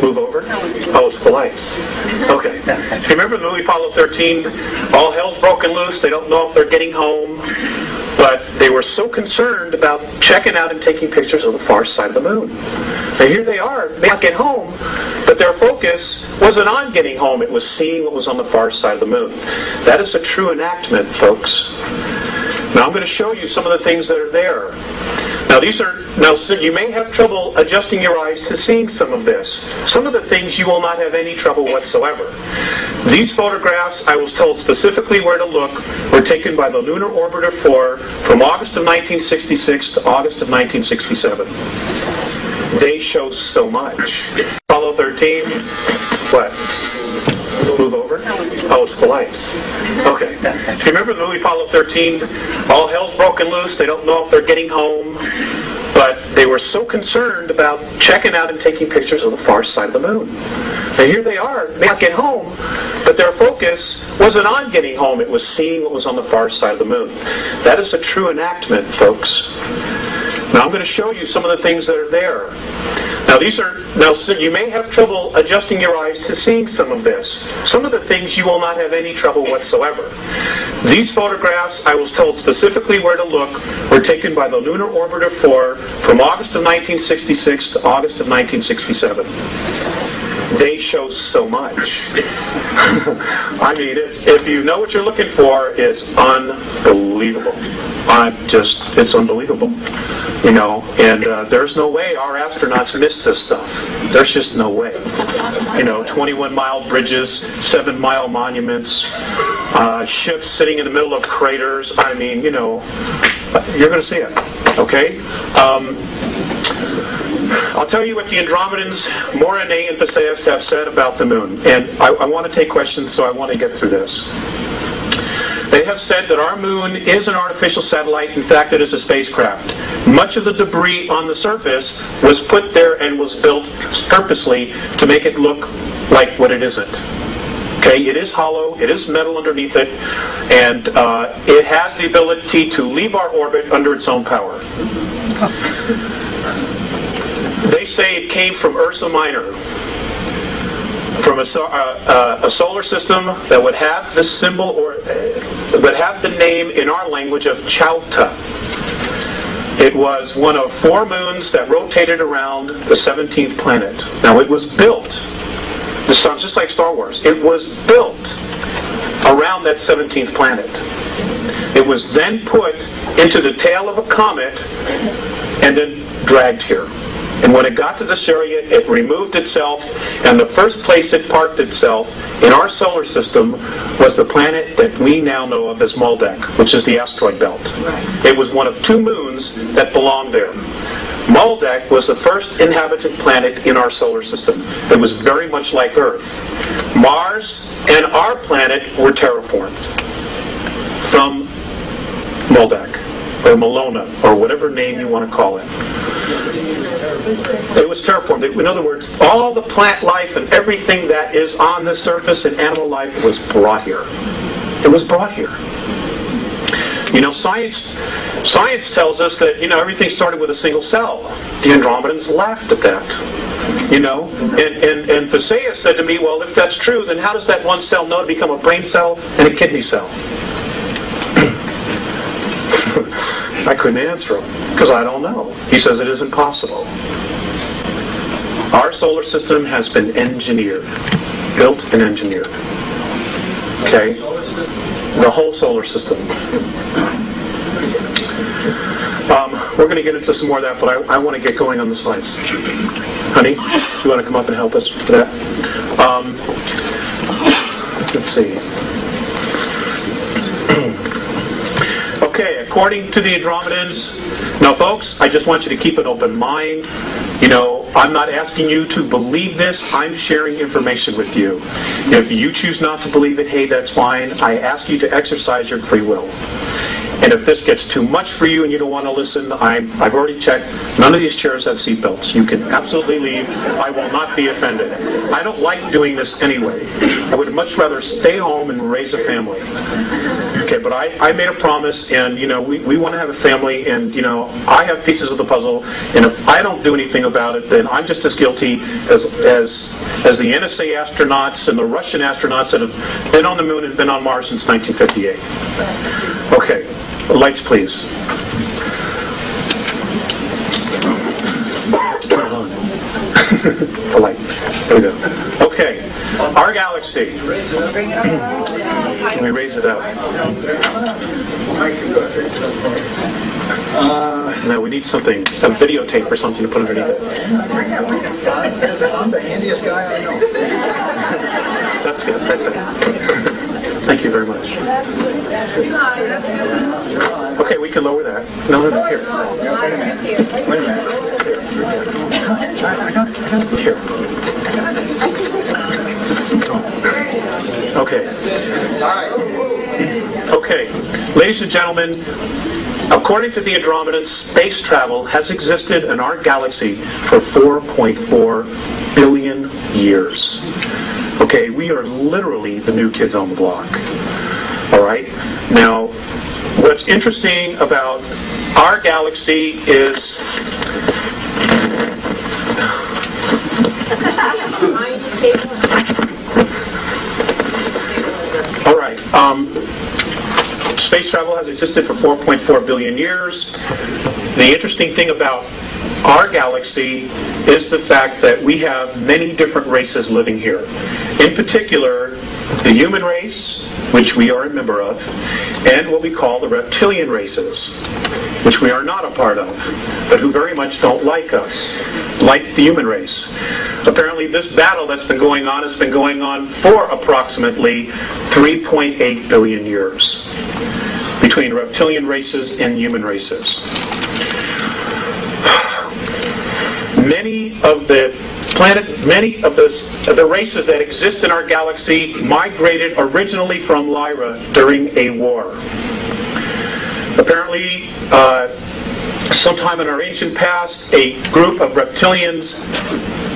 Move over? Oh, it's the lights. Okay. You remember the movie Apollo 13? All hell's broken loose. They don't know if they're getting home. But they were so concerned about checking out and taking pictures of the far side of the moon. And here they are. They can't get home. But their focus wasn't on getting home. It was seeing what was on the far side of the moon. That is a true enactment, folks. Now I'm going to show you some of the things that are there. Now, so you may have trouble adjusting your eyes to seeing some of this. Some of the things you will not have any trouble whatsoever. These photographs, I was told specifically where to look, were taken by the Lunar Orbiter 4 from August of 1966 to August of 1967. They show so much. Apollo 13, what? Move over? Oh, it's the lights. Okay. You remember the movie Apollo 13? All hell's broken loose. They don't know if they're getting home. But they were so concerned about checking out and taking pictures of the far side of the moon. And here they are. They can't get home. But their focus wasn't on getting home. It was seeing what was on the far side of the moon. That is a true enactment, folks. Now I'm going to show you some of the things that are there. Now so you may have trouble adjusting your eyes to seeing some of this. Some of the things you will not have any trouble whatsoever. These photographs, I was told specifically where to look, were taken by the Lunar Orbiter 4 from August of 1966 to August of 1967. They show so much. I mean, if you know what you're looking for, it's unbelievable. It's unbelievable. You know, and there's no way our astronauts missed this stuff. There's just no way. You know, 21-mile bridges, 7-mile monuments, ships sitting in the middle of craters. I mean, you know, you're going to see it. Okay? I'll tell you what the Andromedans, Morine, and Theseus have said about the moon. And I want to take questions, so I want to get through this. They have said that our moon is an artificial satellite. In fact, it is a spacecraft. Much of the debris on the surface was put there and was built purposely to make it look like what it isn't. Okay, it is hollow, it is metal underneath it, and it has the ability to leave our orbit under its own power. They say it came from Ursa Minor, from a solar system that would have the symbol or would have the name in our language of Chauta. It was one of 4 moons that rotated around the 17th planet. Now it was built. This sounds just like Star Wars. It was built around that 17th planet. It was then put into the tail of a comet and then dragged here. And when it got to this area, it removed itself, and the first place it parked itself in our solar system was the planet that we now know of as Maldek, which is the asteroid belt. Right. It was one of 2 moons that belonged there. Maldek was the first inhabited planet in our solar system. It was very much like Earth. Mars and our planet were terraformed from Maldek, or Malona, or whatever name you want to call it. It was terraformed. In other words, all the plant life and everything that is on the surface and animal life was brought here. It was brought here. You know, science tells us that, you know, everything started with a single cell. The Andromedans laughed at that. You know, and Theseus said to me, well, if that's true, then how does that one cell know to become a brain cell and a kidney cell? I couldn't answer him, because I don't know. He says it isn't possible. Our solar system has been engineered, built and engineered. Okay? The whole solar system. We're going to get into some more of that, but I want to get going on the slides. Honey, you want to come up and help us with that? Let's see. Okay, according to the Andromedans, now folks, I just want you to keep an open mind. You know, I'm not asking you to believe this. I'm sharing information with you. If you choose not to believe it, hey, that's fine. I ask you to exercise your free will. And if this gets too much for you and you don't want to listen, I've already checked. None of these chairs have seatbelts. You can absolutely leave. I will not be offended. I don't like doing this anyway. I would much rather stay home and raise a family. Okay? Okay, but I made a promise, and we want to have a family, and I have pieces of the puzzle, and if I don't do anything about it, then I'm just as guilty as the NSA astronauts and the Russian astronauts that have been on the moon and been on Mars since 1958. Okay, lights, please. Turn it on. The light. There we go. Okay, our galaxy. Let me raise it up. No, we need something, a videotape or something to put underneath it. I'm the handiest guy I know. That's good. That's it. Thank you very much. Okay, we can lower that. No, here. Wait a minute. Here. Okay. All right. Okay. Ladies and gentlemen, according to the Andromedans, space travel has existed in our galaxy for 4.4 billion years. Okay, we are literally the new kids on the block. All right? Now, what's interesting about our galaxy is... All right. Space travel has existed for 4.4 billion years. The interesting thing about our galaxy is the fact that we have many different races living here. In particular, the human race, which we are a member of, and what we call the reptilian races, which we are not a part of, but who very much don't like us, like the human race. Apparently this battle that's been going on has been going on for approximately 3.8 billion years between reptilian races and human races. Many of the races that exist in our galaxy migrated originally from Lyra during a war. Apparently, sometime in our ancient past, a group of reptilians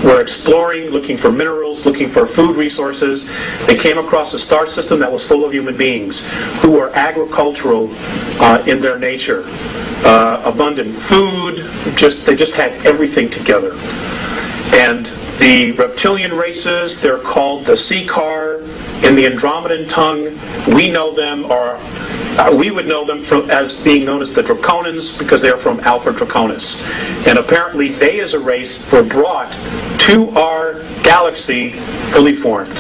were exploring, looking for minerals, looking for food resources. They came across a star system that was full of human beings who were agricultural in their nature. Abundant food, they just had everything together. And the reptilian races, they're called the Seekar. In the Andromedan tongue, we know them, or we would know them as being known as the Draconans, because they are from Alpha Draconis. And apparently they, as a race, were brought to our galaxy fully formed.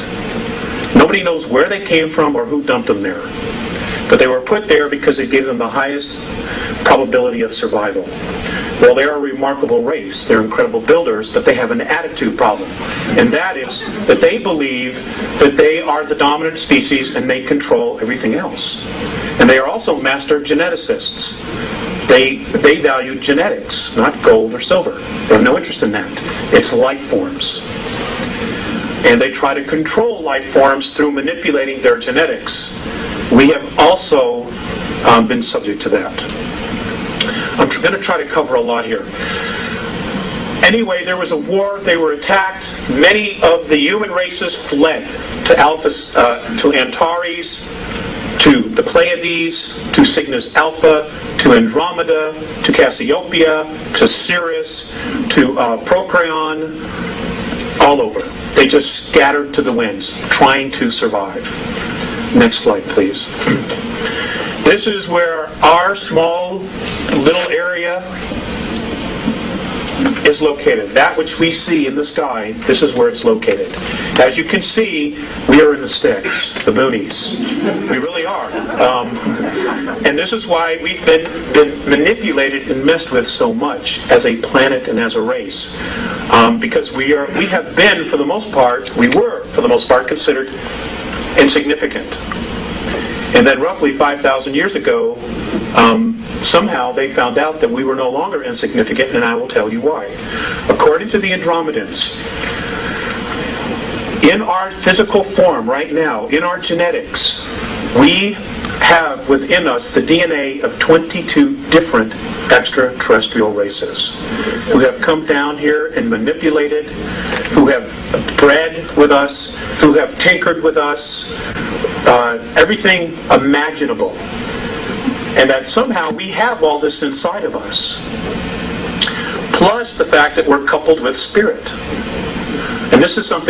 Nobody knows where they came from or who dumped them there. But they were put there because it gave them the highest probability of survival. Well, they're a remarkable race. They're incredible builders, but they have an attitude problem. And that is that they believe that they are the dominant species and they control everything else. And they are also master geneticists. They value genetics, not gold or silver. They have no interest in that. It's life forms. And they try to control life forms through manipulating their genetics. We have also been subject to that. I'm going to try to cover a lot here. Anyway, there was a war. They were attacked. Many of the human races fled to Antares, to the Pleiades, to Cygnus Alpha, to Andromeda, to Cassiopeia, to Sirius, to Procyon, all over. They just scattered to the winds, trying to survive. Next slide, please. This is where our small little area is located. That which we see in the sky, this is where it's located. As you can see, we are in the sticks, the boonies. We really are. And this is why we've been manipulated and messed with so much as a planet and as a race. Because we have been, for the most part, considered insignificant. And then roughly 5,000 years ago, somehow they found out that we were no longer insignificant, and I will tell you why. According to the Andromedans, in our physical form right now, in our genetics, we have within us the DNA of 22 different extraterrestrial races who have come down here and manipulated, who have bred with us, who have tinkered with us, everything imaginable. And that somehow we have all this inside of us. Plus the fact that we're coupled with spirit. And this is something